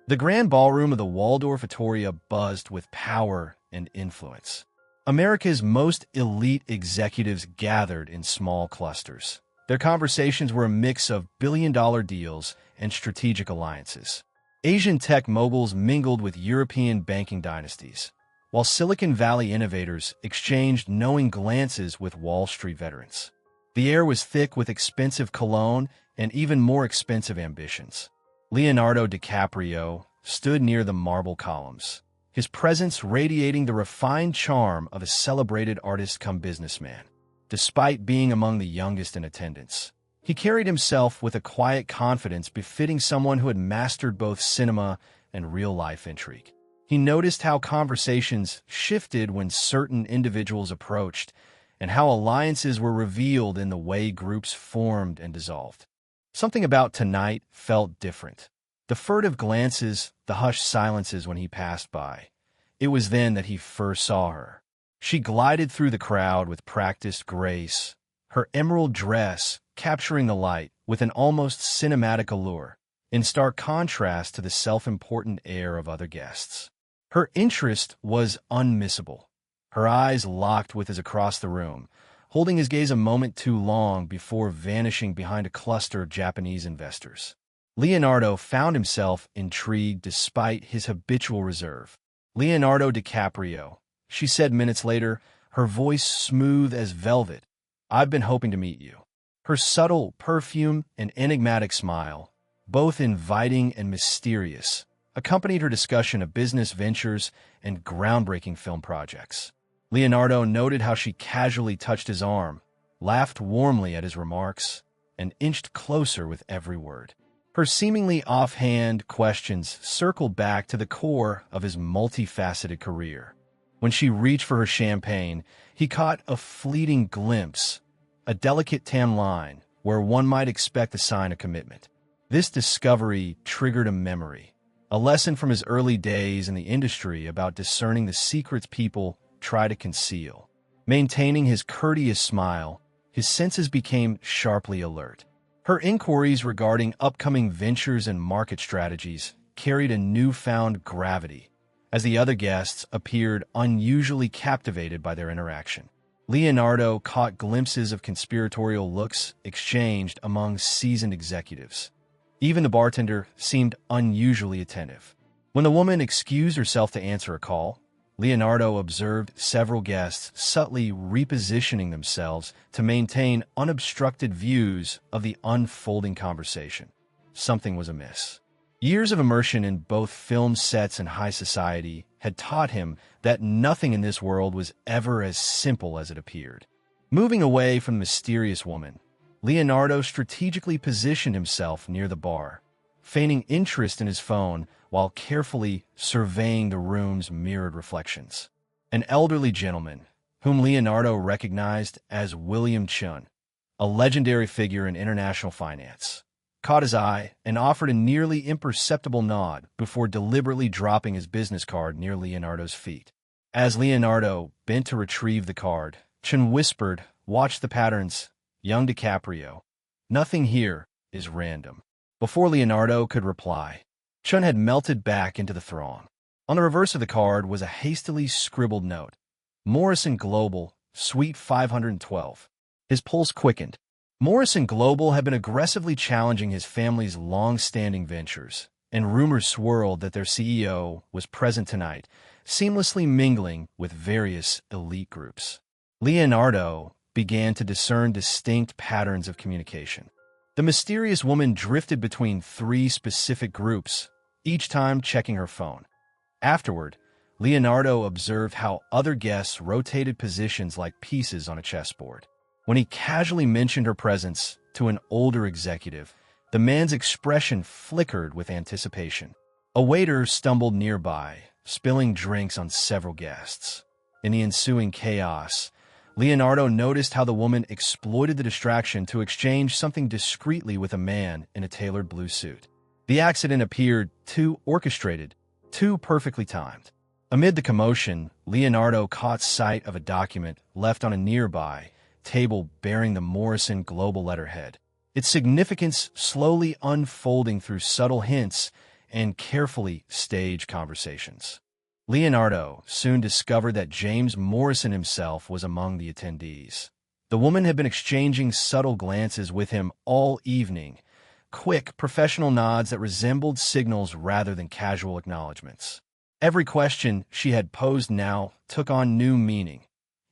The grand ballroom of the Waldorf Astoria buzzed with power and influence. America's most elite executives gathered in small clusters. Their conversations were a mix of billion-dollar deals and strategic alliances. Asian tech moguls mingled with European banking dynasties, while Silicon Valley innovators exchanged knowing glances with Wall Street veterans. The air was thick with expensive cologne and even more expensive ambitions. Leonardo DiCaprio stood near the marble columns, his presence radiating the refined charm of a celebrated artist-cum-businessman. Despite being among the youngest in attendance, he carried himself with a quiet confidence befitting someone who had mastered both cinema and real-life intrigue. He noticed how conversations shifted when certain individuals approached, and how alliances were revealed in the way groups formed and dissolved. Something about tonight felt different. The furtive glances, the hushed silences when he passed by. It was then that he first saw her. She glided through the crowd with practiced grace, her emerald dress capturing the light with an almost cinematic allure, in stark contrast to the self-important air of other guests. Her interest was unmissable. Her eyes locked with his across the room, holding his gaze a moment too long before vanishing behind a cluster of Japanese investors. Leonardo found himself intrigued despite his habitual reserve. "Leonardo DiCaprio," she said minutes later, her voice smooth as velvet. "I've been hoping to meet you." Her subtle perfume and enigmatic smile, both inviting and mysterious, accompanied her discussion of business ventures and groundbreaking film projects. Leonardo noted how she casually touched his arm, laughed warmly at his remarks, and inched closer with every word. Her seemingly offhand questions circled back to the core of his multifaceted career. When she reached for her champagne, he caught a fleeting glimpse, a delicate tan line where one might expect a sign of commitment. This discovery triggered a memory, a lesson from his early days in the industry about discerning the secrets people try to conceal. Maintaining his courteous smile, his senses became sharply alert. Her inquiries regarding upcoming ventures and market strategies carried a newfound gravity, as the other guests appeared unusually captivated by their interaction. Leonardo caught glimpses of conspiratorial looks exchanged among seasoned executives. Even the bartender seemed unusually attentive. When the woman excused herself to answer a call, Leonardo observed several guests subtly repositioning themselves to maintain unobstructed views of the unfolding conversation. Something was amiss. Years of immersion in both film sets and high society had taught him that nothing in this world was ever as simple as it appeared. Moving away from the mysterious woman, Leonardo strategically positioned himself near the bar, feigning interest in his phone while carefully surveying the room's mirrored reflections. An elderly gentleman, whom Leonardo recognized as William Chun, a legendary figure in international finance, caught his eye and offered a nearly imperceptible nod before deliberately dropping his business card near Leonardo's feet. As Leonardo bent to retrieve the card, Chun whispered, "Watch the patterns, young DiCaprio. Nothing here is random." Before Leonardo could reply, Chun had melted back into the throng. On the reverse of the card was a hastily scribbled note. "Morrison Global, Suite 512. His pulse quickened. Morrison Global had been aggressively challenging his family's long-standing ventures, and rumors swirled that their CEO was present tonight, seamlessly mingling with various elite groups. Leonardo began to discern distinct patterns of communication. The mysterious woman drifted between three specific groups, each time checking her phone. Afterward, Leonardo observed how other guests rotated positions like pieces on a chessboard. When he casually mentioned her presence to an older executive, the man's expression flickered with anticipation. A waiter stumbled nearby, spilling drinks on several guests. In the ensuing chaos, Leonardo noticed how the woman exploited the distraction to exchange something discreetly with a man in a tailored blue suit. The accident appeared too orchestrated, too perfectly timed. Amid the commotion, Leonardo caught sight of a document left on a nearby table bearing the Morrison Global letterhead, its significance slowly unfolding through subtle hints and carefully staged conversations. Leonardo soon discovered that James Morrison himself was among the attendees. The woman had been exchanging subtle glances with him all evening, quick, professional nods that resembled signals rather than casual acknowledgments. Every question she had posed now took on new meaning.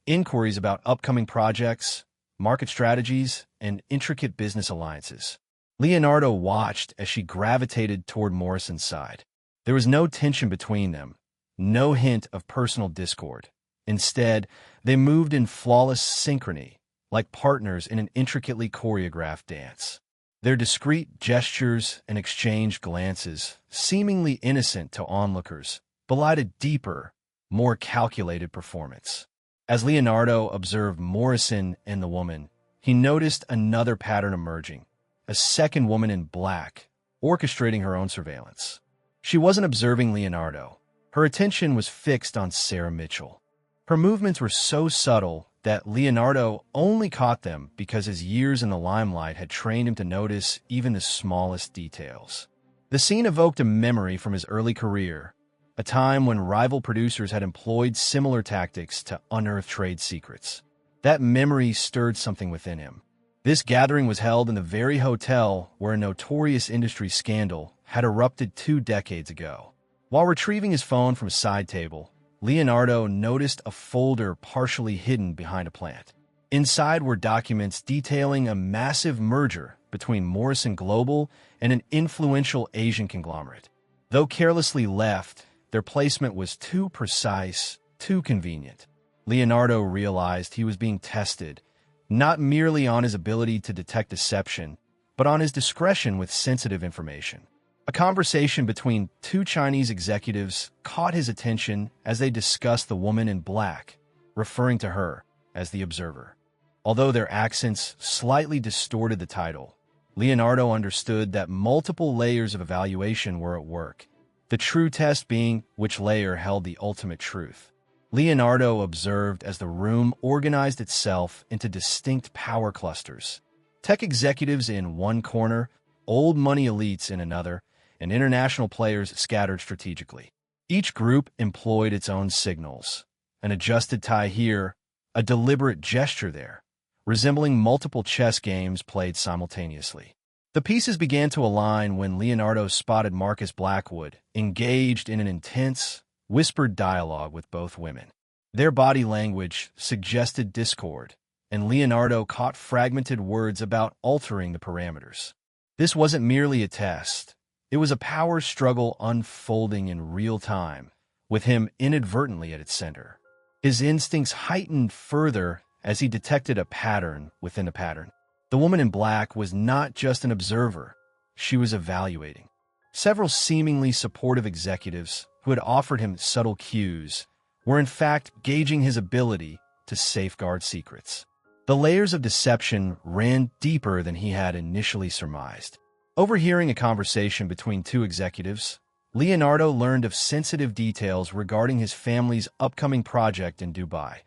Inquiries about upcoming projects, market strategies, and intricate business alliances. Leonardo watched as she gravitated toward Morrison's side. There was no tension between them, no hint of personal discord. Instead, they moved in flawless synchrony, like partners in an intricately choreographed dance. Their discreet gestures and exchanged glances, seemingly innocent to onlookers, belied a deeper, more calculated performance. As Leonardo observed Morrison and the woman, he noticed another pattern emerging, a second woman in black, orchestrating her own surveillance. She wasn't observing Leonardo. Her attention was fixed on Sarah Mitchell. Her movements were so subtle that Leonardo only caught them because his years in the limelight had trained him to notice even the smallest details. The scene evoked a memory from his early career, a time when rival producers had employed similar tactics to unearth trade secrets. That memory stirred something within him. This gathering was held in the very hotel where a notorious industry scandal had erupted 2 decades ago. While retrieving his phone from a side table, Leonardo noticed a folder partially hidden behind a plant. Inside were documents detailing a massive merger between Morrison Global and an influential Asian conglomerate. Though carelessly left, their placement was too precise, too convenient. Leonardo realized he was being tested, not merely on his ability to detect deception, but on his discretion with sensitive information. A conversation between 2 Chinese executives caught his attention as they discussed the woman in black, referring to her as the observer. Although their accents slightly distorted the title, Leonardo understood that multiple layers of evaluation were at work, the true test being which layer held the ultimate truth. Leonardo observed as the room organized itself into distinct power clusters. Tech executives in one corner, old money elites in another, and international players scattered strategically. Each group employed its own signals, an adjusted tie here, a deliberate gesture there, resembling multiple chess games played simultaneously. The pieces began to align when Leonardo spotted Marcus Blackwood, engaged in an intense, whispered dialogue with both women. Their body language suggested discord, and Leonardo caught fragmented words about altering the parameters. This wasn't merely a test. It was a power struggle unfolding in real time, with him inadvertently at its center. His instincts heightened further as he detected a pattern within a pattern. The woman in black was not just an observer, she was evaluating. Several seemingly supportive executives who had offered him subtle cues were in fact gauging his ability to safeguard secrets. The layers of deception ran deeper than he had initially surmised. Overhearing a conversation between 2 executives, Leonardo learned of sensitive details regarding his family's upcoming project in Dubai,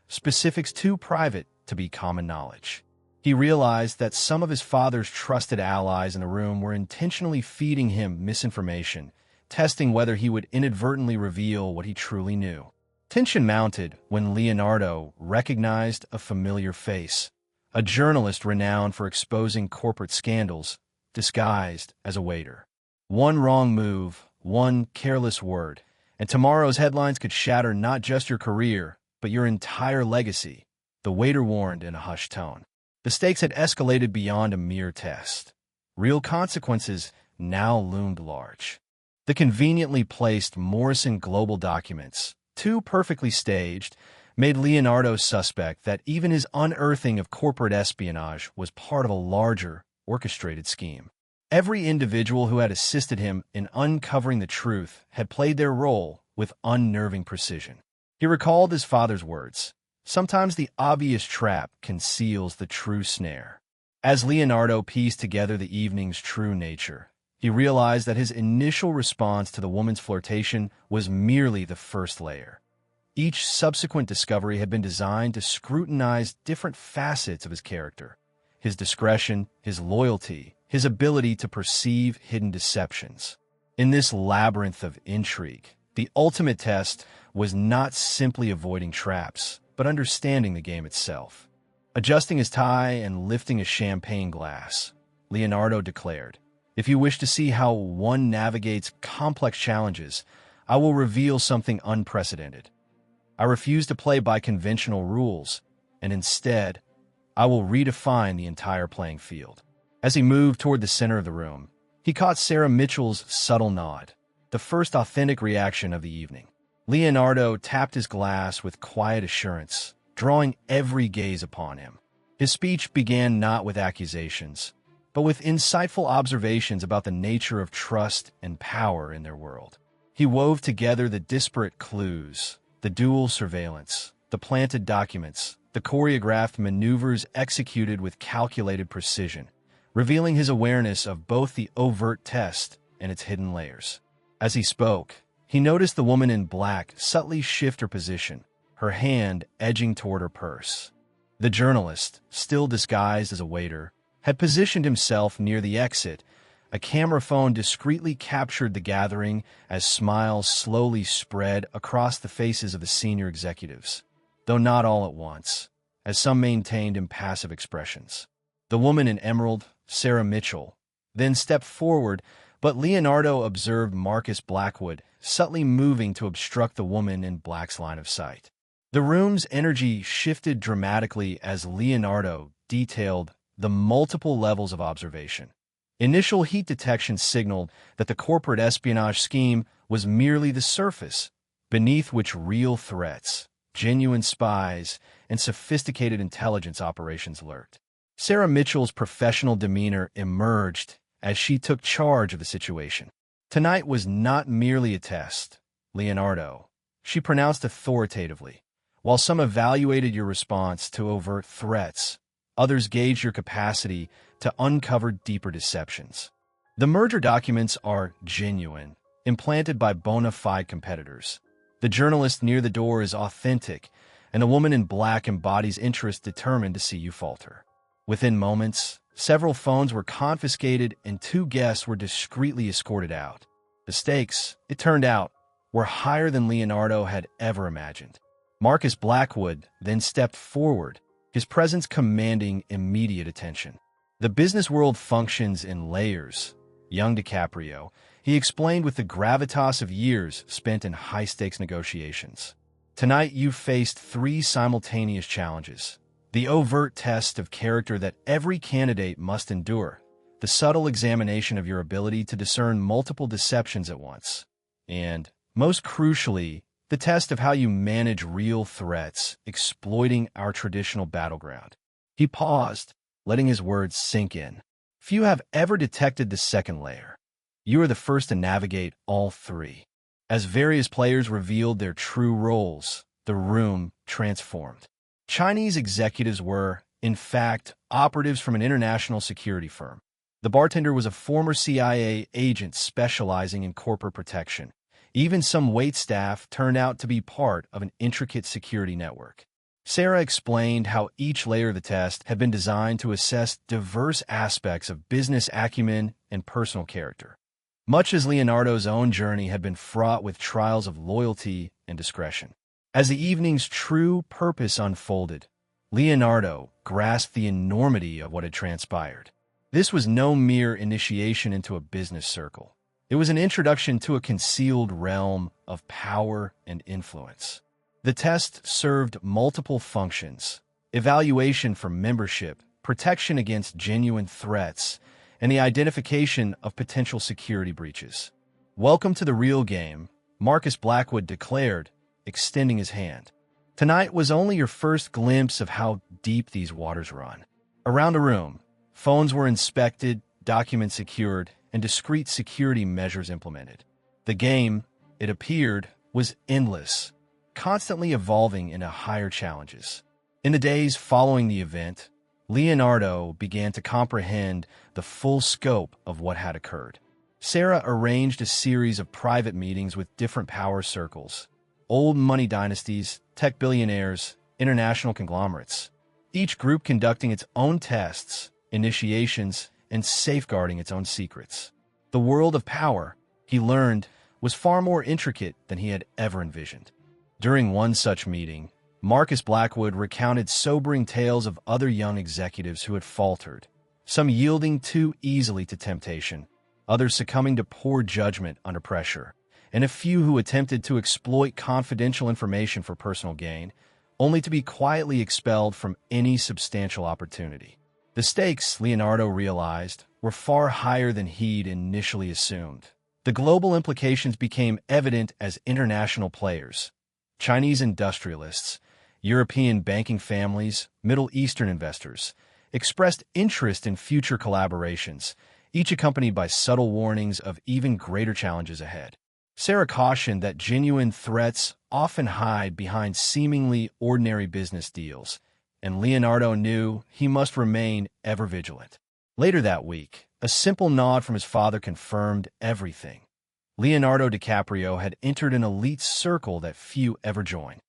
specifics too private to be common knowledge. He realized that some of his father's trusted allies in the room were intentionally feeding him misinformation, testing whether he would inadvertently reveal what he truly knew. Tension mounted when Leonardo recognized a familiar face, a journalist renowned for exposing corporate scandals, disguised as a waiter. One wrong move, one careless word, and tomorrow's headlines could shatter not just your career, but your entire legacy, the waiter warned in a hushed tone. The stakes had escalated beyond a mere test. Real consequences now loomed large. The conveniently placed Morrison Global documents, 2 perfectly staged, made Leonardo suspect that even his unearthing of corporate espionage was part of a larger, orchestrated scheme. Every individual who had assisted him in uncovering the truth had played their role with unnerving precision. He recalled his father's words, "Sometimes the obvious trap conceals the true snare." As Leonardo pieced together the evening's true nature, he realized that his initial response to the woman's flirtation was merely the first layer. Each subsequent discovery had been designed to scrutinize different facets of his character, his discretion, his loyalty, his ability to perceive hidden deceptions. In this labyrinth of intrigue, the ultimate test was not simply avoiding traps, but understanding the game itself. Adjusting his tie and lifting a champagne glass, Leonardo declared, "If you wish to see how one navigates complex challenges, I will reveal something unprecedented. I refuse to play by conventional rules, and instead, I will redefine the entire playing field." As he moved toward the center of the room, he caught Sarah Mitchell's subtle nod, the first authentic reaction of the evening. Leonardo tapped his glass with quiet assurance, drawing every gaze upon him. His speech began not with accusations, but with insightful observations about the nature of trust and power in their world. He wove together the disparate clues, the dual surveillance, the planted documents, the choreographed maneuvers executed with calculated precision, revealing his awareness of both the overt test and its hidden layers. As he spoke, he noticed the woman in black subtly shift her position, her hand edging toward her purse. The journalist, still disguised as a waiter, had positioned himself near the exit. A camera phone discreetly captured the gathering as smiles slowly spread across the faces of the senior executives, though not all at once, as some maintained impassive expressions. The woman in emerald, Sarah Mitchell, then stepped forward, but Leonardo observed Marcus Blackwood subtly moving to obstruct the woman in black's line of sight. The room's energy shifted dramatically as Leonardo detailed the multiple levels of observation. Initial heat detection signaled that the corporate espionage scheme was merely the surface, beneath which real threats, genuine spies, and sophisticated intelligence operations lurked. Sarah Mitchell's professional demeanor emerged as she took charge of the situation. "Tonight was not merely a test, Leonardo," she pronounced authoritatively. "While some evaluated your response to overt threats, others gauged your capacity to uncover deeper deceptions. The merger documents are genuine, implanted by bona fide competitors. The journalist near the door is authentic, and the woman in black embodies interest determined to see you falter." Within moments, several phones were confiscated and 2 guests were discreetly escorted out. The stakes, it turned out, were higher than Leonardo had ever imagined. Marcus Blackwood then stepped forward, his presence commanding immediate attention. "The business world functions in layers, young DiCaprio," he explained with the gravitas of years spent in high-stakes negotiations. "Tonight you faced 3 simultaneous challenges. The overt test of character that every candidate must endure, the subtle examination of your ability to discern multiple deceptions at once, and, most crucially, the test of how you manage real threats, exploiting our traditional battleground." He paused, letting his words sink in. "Few have ever detected the second layer. You are the first to navigate all 3. As various players revealed their true roles, the room transformed. Chinese executives were, in fact, operatives from an international security firm. The bartender was a former CIA agent specializing in corporate protection. Even some wait staff turned out to be part of an intricate security network. Sarah explained how each layer of the test had been designed to assess diverse aspects of business acumen and personal character. Much as Leonardo's own journey had been fraught with trials of loyalty and discretion. As the evening's true purpose unfolded, Leonardo grasped the enormity of what had transpired. This was no mere initiation into a business circle. It was an introduction to a concealed realm of power and influence. The test served multiple functions: evaluation for membership, protection against genuine threats, and the identification of potential security breaches. "Welcome to the real game," Marcus Blackwood declared, extending his hand. "Tonight was only your first glimpse of how deep these waters run." Around the room, phones were inspected, documents secured, and discreet security measures implemented. The game, it appeared, was endless, constantly evolving into higher challenges. In the days following the event, Leonardo began to comprehend the full scope of what had occurred. Sarah arranged a series of private meetings with different power circles, old money dynasties, tech billionaires, international conglomerates, each group conducting its own tests, initiations, and safeguarding its own secrets. The world of power, he learned was far more intricate than he had ever envisioned. During one such meeting, Marcus Blackwood recounted sobering tales of other young executives who had faltered, some yielding too easily to temptation, others succumbing to poor judgment under pressure, and a few who attempted to exploit confidential information for personal gain, only to be quietly expelled from any substantial opportunity. The stakes, Leonardo realized, were far higher than he'd initially assumed. The global implications became evident as international players, Chinese industrialists, European banking families, Middle Eastern investors, expressed interest in future collaborations, each accompanied by subtle warnings of even greater challenges ahead. Sarah cautioned that genuine threats often hide behind seemingly ordinary business deals, and Leonardo knew he must remain ever vigilant. Later that week, a simple nod from his father confirmed everything. Leonardo DiCaprio had entered an elite circle that few ever joined.